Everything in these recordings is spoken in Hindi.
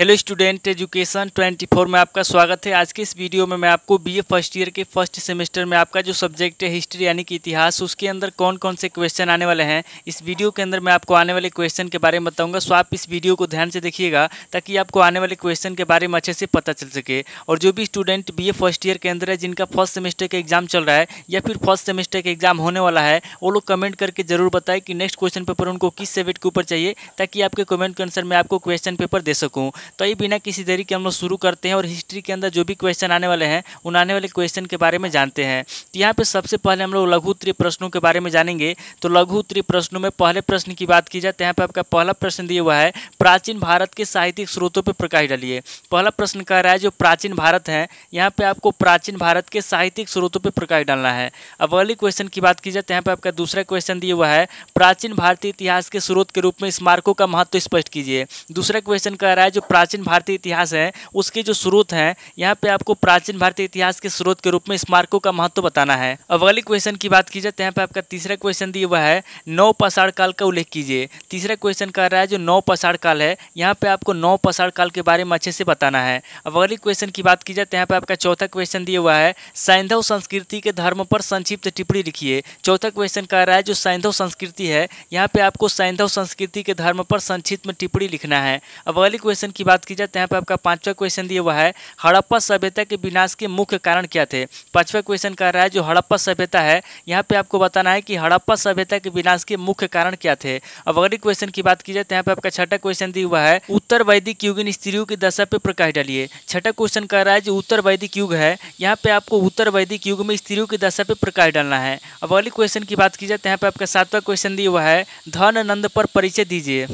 हेलो स्टूडेंट, एजुकेशन 24 में आपका स्वागत है। आज के इस वीडियो में मैं आपको बीए फर्स्ट ईयर के फर्स्ट सेमेस्टर में आपका जो सब्जेक्ट है हिस्ट्री यानी कि इतिहास, उसके अंदर कौन कौन से क्वेश्चन आने वाले हैं, इस वीडियो के अंदर मैं आपको आने वाले क्वेश्चन के बारे में बताऊंगा। सो आप इस वीडियो को ध्यान से देखिएगा ताकि आपको आने वाले क्वेश्चन के बारे में अच्छे से पता चल सके। और जो भी स्टूडेंट बीए फर्स्ट ईयर के अंदर है, जिनका फर्स्ट सेमेस्टर का एग्जाम चल रहा है या फिर फर्स्ट सेमेस्टर का एग्जाम होने वाला है, वो लोग कमेंट करके जरूर बताएं कि नेक्स्ट क्वेश्चन पेपर उनको किस सब्जेक्ट के ऊपर चाहिए, ताकि आपके कमेंट के अनुसार मैं आपको क्वेश्चन पेपर दे सकूँ। तो ये बिना किसी देरी के हम लोग शुरू करते हैं और हिस्ट्री के अंदर जो भी क्वेश्चन आने वाले हैं उन आने वाले क्वेश्चन के बारे में जानते हैं। तो यहाँ पे सबसे पहले हम लोग लघु उत्तरीय प्रश्नों के बारे में जानेंगे। तो लघु उत्तरीय प्रश्नों में पहले प्रश्न की बात की जाए तो यहाँ पे आपका पहला प्रश्न दिया हुआ है, प्राचीन भारत के साहित्यिक स्रोतों पर प्रकाश डालिए। पहला प्रश्न कह रहा है जो प्राचीन भारत है, यहाँ पे आपको प्राचीन भारत के साहित्यिक स्रोतों पर प्रकाश डालना है। अब अगली क्वेश्चन की बात की जाए तो यहाँ पे आपका दूसरा क्वेश्चन दिया हुआ है, प्राचीन भारतीय इतिहास के स्रोत के रूप में स्मारकों का महत्व स्पष्ट कीजिए। दूसरा क्वेश्चन कह रहा है जो प्राचीन भारतीय इतिहास है उसके जो स्रोत हैं, यहाँ पे आपको प्राचीन भारतीय इतिहास के स्रोत के रूप में स्मारकों का महत्व बताना है। अब अगली क्वेश्चन की बात की जाए तो यहाँ पे आपका तीसरा क्वेश्चन दिया हुआ है, नवपाषाण काल का उल्लेख कीजिए। तीसरा क्वेश्चन कह रहा है जो नवपाषाण काल है, यहाँ पे आपको नवपाषाण काल के बारे में अच्छे से बताना है। अब अगली क्वेश्चन की बात की जाए तो यहाँ पे आपका चौथा क्वेश्चन दिया हुआ है, सैंधव संस्कृति के धर्म पर संक्षिप्त टिप्पणी लिखिए। चौथा क्वेश्चन कह रहा है जो सैंधव संस्कृति है, यहाँ पे आपको सैंधव संस्कृति के धर्म पर संक्षिप्त में टिप्पणी लिखना है। अब अगली क्वेश्चन की बात की जाए तो यहाँ पे आपका पांचवा क्वेश्चन दिया हुआ है, हड़प्पा सभ्यता के विनाश के मुख्य कारण क्या थे। पांचवा क्वेश्चन कह रहा है जो हड़प्पा सभ्यता है, यहाँ पे आपको बताना है कि हड़प्पा सभ्यता के विनाश के मुख्य कारण क्या थे। अब अगली क्वेश्चन की बात की जाए तो यहाँ पे आपका छठा क्वेश्चन दिया हुआ है, उत्तर वैदिक युगीन स्त्रियों की दशा पे प्रकाश डालिए। छठा क्वेश्चन कह रहा है जो उत्तर वैदिक युग है, यहाँ पे आपको उत्तर वैदिक युग में स्त्रियों की दशा पे प्रकाश डालना है। अब अगली क्वेश्चन की बात की जाए तो यहाँ पे आपका सातवां क्वेश्चन दिया हुआ है, धन नंद पर परिचय दीजिए।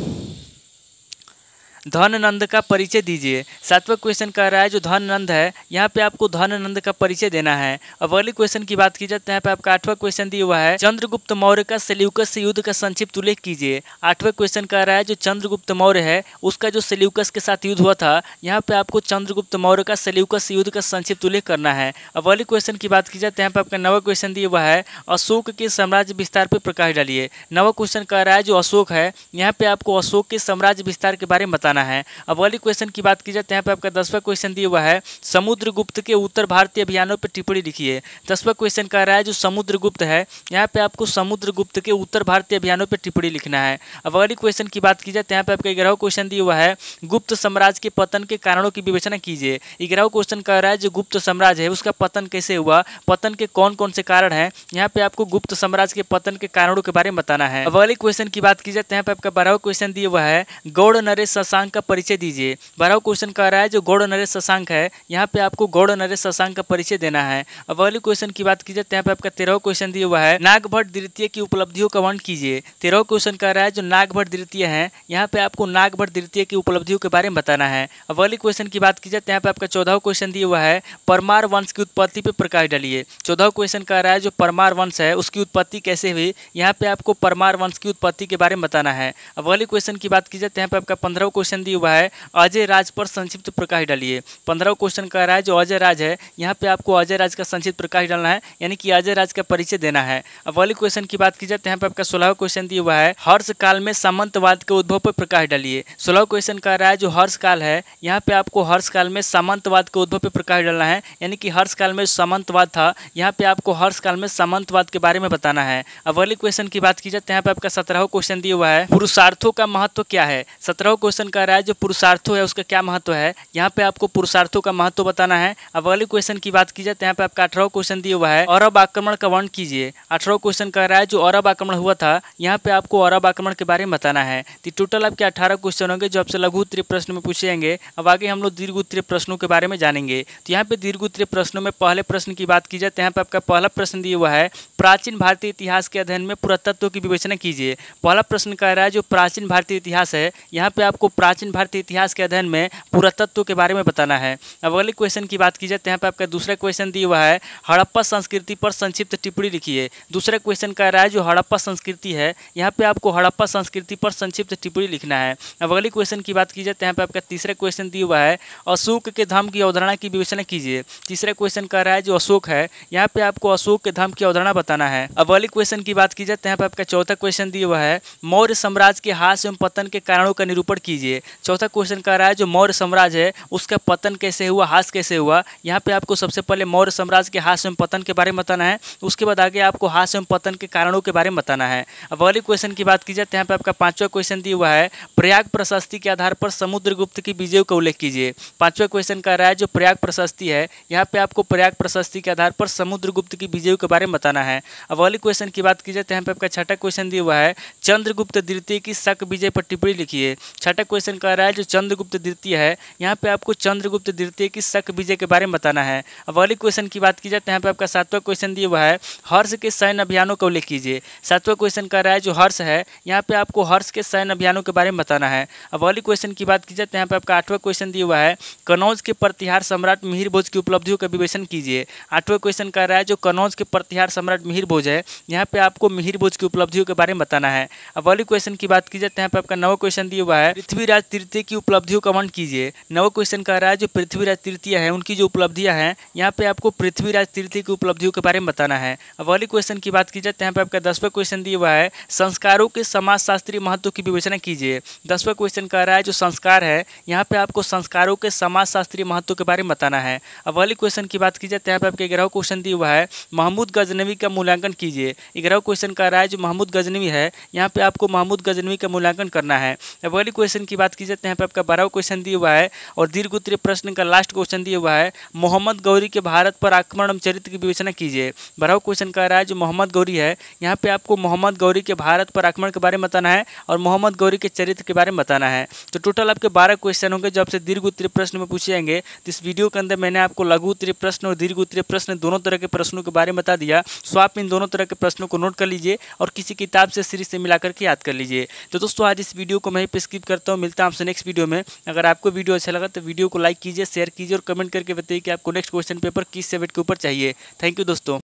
धन नंद का परिचय दीजिए। सातवां क्वेश्चन कह रहा है जो धन नंद है, यहाँ पे आपको धन नंद का परिचय देना है। अब अगली क्वेश्चन की बात की जाए तो यहाँ पे आपका आठवां क्वेश्चन दिया हुआ है, चंद्रगुप्त मौर्य का सेल्यूकस से युद्ध का संक्षिप्त उल्लेख कीजिए। आठवां क्वेश्चन कह रहा है जो चंद्रगुप्त मौर्य है उसका जो सेल्यूकस के साथ युद्ध हुआ था, यहाँ पे आपको चंद्रगुप्त मौर्य का सेल्यूकस युद्ध का संक्षिप्त उल्लेख करना है। अब अगली क्वेश्चन की बात की जाए तो यहाँ पे आपका नवा क्वेश्चन दिया हुआ है, अशोक के साम्राज्य विस्तार पर प्रकाश डालिए। नवा क्वेश्चन कह रहा है जो अशोक है, यहाँ पे आपको अशोक के साम्राज्य विस्तार के बारे में बताना है। अब क्वेश्चन की बात की जाए तो यहाँ पे आपका 10वां क्वेश्चन दिया हुआ है, समुद्रगुप्त के उत्तर भारतीय अभियानों पर टिप्पणी लिखिए। 10वां क्वेश्चन कह रहा है जो समुद्रगुप्त है, यहाँ पे आपको समुद्रगुप्त के उत्तर भारतीय अभियानों पर टिप्पणी लिखना है। अब अगली क्वेश्चन की बात की जाए तो यहाँ पे आपका 11वां क्वेश्चन दिया हुआ है, गुप्त साम्राज्य के पतन के कारणों की विवेचना कीजिए। 11वां क्वेश्चन कह रहा है जो गुप्त साम्राज्य है उसका पतन कैसे हुआ, पतन के कौन कौन से कारण हैं, यहाँ पे आपको गुप्त साम्राज्य के पतन के कारणों के बारे में बताना है। अब अगली क्वेश्चन की बात की जाए तो यहाँ पे आपका 12वां क्वेश्चन दिया हुआ है, गौड़ नरेश शशांक का परिचय दीजिए। 12वां क्वेश्चन कह रहा है जो गौड़ नरेश शशांक है, यहाँ पे आपको गौड़ नरेश शशांक का परिचय देना है। अब अगली क्वेश्चन की बात की जाए तो यहाँ पे आपका 13वां क्वेश्चन दिया हुआ है, नागभट्ट द्वितीय की उपलब्धियों का वर्णन कीजिए। 13वां क्वेश्चन कह रहा है जो नागभट्ट द्वितीय है, यहाँ पे आपको नागभट्ट द्वितीय की उपलब्धियों के बारे में बताना है। अब अगली क्वेश्चन की बात की जाए तो यहाँ पे आपका 14वां क्वेश्चन दिया हुआ है, परमार वंश की उत्पत्ति पे प्रकाश डालिए। 14वां क्वेश्चन कह रहा है जो परमार वंश है उसकी उत्पत्ति कैसे हुई, यहाँ पे आपको परमार वंश की उत्पत्ति के बारे में बताना है। अब अगली क्वेश्चन की बात की जाए तो यहाँ पे आपका 15वां क्वेश्चन दिया हुआ है, अजय राज पर संक्षिप्त प्रकाश डालिए। 15वां क्वेश्चन कह रहा है जो अजय राज है, यहाँ पे आपको अजय राज का संक्षिप्त प्रकाश डालना है, यानी कि अजय राज का परिचय देना है। अब अगली क्वेश्चन की बात की जाए तो यहाँ पे आपका 16वां क्वेश्चन दिया हुआ है, हर्ष काल में सामंतवाद के उद्भव पर प्रकाश डालिए। 16वां क्वेश्चन कह रहा है जो हर्ष काल है, यहाँ पे आपको हर्ष काल में सामंतवाद के उद्भव पर प्रकाश डालना है, यानी कि हर्ष काल में सामंतवाद था, यहाँ पे आपको हर्ष काल में सामंतवाद के बारे में बताना है। अब अगली क्वेश्चन की बात की जाए तो यहाँ पे आपका 17वां क्वेश्चन दिया हुआ है, पुरुषार्थों का महत्व क्या है। 17वां क्वेश्चन कह रहा है जो पुरुषार्थों है उसका क्या महत्व है, यहाँ पे आपको पुरुषार्थों का महत्व बताना है। अब अगले क्वेश्चन की बात की जाए तो यहाँ पे आपका 18वां क्वेश्चन दिया हुआ है, अरब आक्रमण का वर्णन कीजिए। 18वां क्वेश्चन कह रहा है जो अरब आक्रमण हुआ था, यहाँ पे आपको अरब आक्रमण के बारे में बताना है। तो टोटल आपके 18 क्वेश्चन होंगे जो आपसे लघु उत्तरीय प्रश्न में पूछे जाएंगे। अब आगे हम लोग दीर्घ उत्तरीय प्रश्नों के बारे में जानेंगे। तो यहाँ पे दीर्घ उत्तरीय प्रश्नों में पहले प्रश्न की बात की जाए तो यहाँ पे आपका पहला प्रश्न दिया हुआ है, प्राचीन भारतीय इतिहास के अध्ययन में पुरातत्व की विवेचना कीजिए। पहला प्रश्न कह रहा है जो प्राचीन भारतीय इतिहास है, यहाँ पे आपको प्राचीन भारतीय इतिहास के अध्ययन में पुरातत्व के बारे में बताना है। अब अगले क्वेश्चन की बात की जाए तो यहाँ पे आपका दूसरा क्वेश्चन दिया हुआ है, हड़प्पा संस्कृति पर संक्षिप्त टिप्पणी लिखिए। दूसरा क्वेश्चन कह रहा है जो हड़प्पा संस्कृति है, यहाँ पे आपको हड़प्पा संस्कृति पर संक्षिप्त टिप्पणी लिखना है। अब अगली क्वेश्चन की बात की जाए तो यहाँ पे आपका तीसरा क्वेश्चन दिया हुआ है, अशोक के धर्म की अवधारणा की विवेचना कीजिए। तीसरा क्वेश्चन कह रहा है जो अशोक है, यहाँ पे आपको अशोक के धर्म की अवधारणा बताना है। अब अगली क्वेश्चन की बात की जाए तो यहाँ पे आपका चौथा क्वेश्चन दिया हुआ है, मौर्य साम्राज्य के ह्रास एवं पतन के कारणों का निरूपण कीजिए। कीजिए। चौथा क्वेश्चन कह रहा है जो मौर्य साम्राज्य है उसका पतन कैसे हुआ, ह्रास कैसे हुआ। यहाँ पे आपको सबसे पहले मौर्य साम्राज्य के ह्रास एवं पतन के बारे में बताना है, उसके बाद आगे आपको ह्रास एवं पतन के कारणों के बारे में बताना है। अब अगले क्वेश्चन की बात की जाए तो यहाँ पे आपका पांचवा क्वेश्चन दिया हुआ है प्रयाग प्रशस्ति के आधार पर समुद्रगुप्त की विजयों का उल्लेख कीजिए। पांचवा क्वेश्चन कह रहा है जो प्रयाग प्रशस्ति है, यहाँ पे आपको प्रयाग प्रशस्ति के आधार पर समुद्रगुप्त की विजयों के बारे में बताना है। अब अगले क्वेश्चन की बात की जाए तो यहाँ पे आपका छठा क्वेश्चन दिया हुआ है चंद्रगुप्त द्वितीय की शक विजय पर टिप्पणी लिखिए। छठा क्वेश्चन कह रहा है जो चंद्रगुप्त द्वितीय है, यहाँ पे आपको चंद्रगुप्त द्वितीय की शक विजय के बारे में बताना है। अब अगले क्वेश्चन की बात की जाए तो यहाँ पे आपका सातवां क्वेश्चन दिया हुआ है हर्ष के सैन्य अभियानों का उल्लेख कीजिए। सातवां क्वेश्चन कह रहा है जो हर्ष है, यहाँ पे आपको हर्ष के सैन्य अभियानों के बारे में बताना है। अब अगले क्वेश्चन की बात की जाए तो यहाँ पे आपका आठवां क्वेश्चन दिया हुआ है कनौज के प्रतिहार सम्राट मिहिर भोज की उपलब्धियों का विवेचन कीजिए। आठवां क्वेश्चन कह रहा है जो कनौज के प्रतिहार सम्राट मिहिर भोज है, यहाँ पे आपको मिहिर भोज की उपलब्धियों के बारे में बताना है। अब अगले क्वेश्चन की बात की जाए तो यहाँ पे आपका नवा क्वेश्चन दिया हुआ है पृथ्वीराज तृतीय की उपलब्धियों का वर्णन कीजिए। नवा क्वेश्चन कह रहा है जो पृथ्वीराज तृतीय है उनकी जो उपलब्धियां हैं, यहाँ पे आपको पृथ्वीराज तृतीय की उपलब्धियों के बारे में बताना है। अब अगले क्वेश्चन की बात की जाए तो यहाँ पे आपका 10वां क्वेश्चन दिया हुआ है संस्कारों के समाजशास्त्रीय महत्व की विवेचना कीजिए। 10वां क्वेश्चन कह रहा है जो संस्कार है, यहाँ पे आपको संस्कारों के समाजशास्त्रीय महत्व के बारे में बताना है। अब अगले क्वेश्चन की बात की जाए तो यहाँ पे आपके 11वां क्वेश्चन दिया हुआ है महमूद गजनवी का मूल्यांकन कीजिए। 11वां क्वेश्चन कह रहा है जो महमूद गजनवी है, यहाँ पे आपको महमूद गजनवी का मूल्यांकन करना है। अब अगले क्वेश्चन की बात की जाए तो यहाँ पे आपका 12वां क्वेश्चन दिया हुआ है और दीर्घ उत्तरीय प्रश्न का लास्ट क्वेश्चन दिया हुआ है मोहम्मद गौरी के भारत पर आक्रमण एवं चरित्र की विवेचना कीजिए। 12वां क्वेश्चन कह रहा है जो मोहम्मद गौरी है, यहाँ पे आपको मोहम्मद गौरी के भारत पर आक्रमण के बारे में बताना है और मोहम्मद गौरी के चरित्र के बारे में बताना है। तो टोटल आपके 12 क्वेश्चन होंगे जो आपसे दीर्घ उत्तरीय प्रश्न में पूछे जाएंगे। तो इस वीडियो के अंदर मैंने आपको लघु उत्तरीय प्रश्न और दीर्घ उत्तरीय प्रश्न दोनों तरह के प्रश्नों के बारे में बता दिया। सो आप इन दोनों तरह के प्रश्नों को नोट कर लीजिए और किसी किताब से सीरीज से मिलाकर के याद कर लीजिए। तो दोस्तों आज इस वीडियो को मैं ही पे स्किप करता हूँ, मिलता हूँ आपसे नेक्स्ट वीडियो में। अगर आपको वीडियो अच्छा लगा तो वीडियो को लाइक कीजिए, शेयर कीजिए और कमेंट करके बताइए कि आपको नेक्स्ट क्वेश्चन पेपर किस सब्जेक्ट के ऊपर चाहिए। थैंक यू दोस्तों।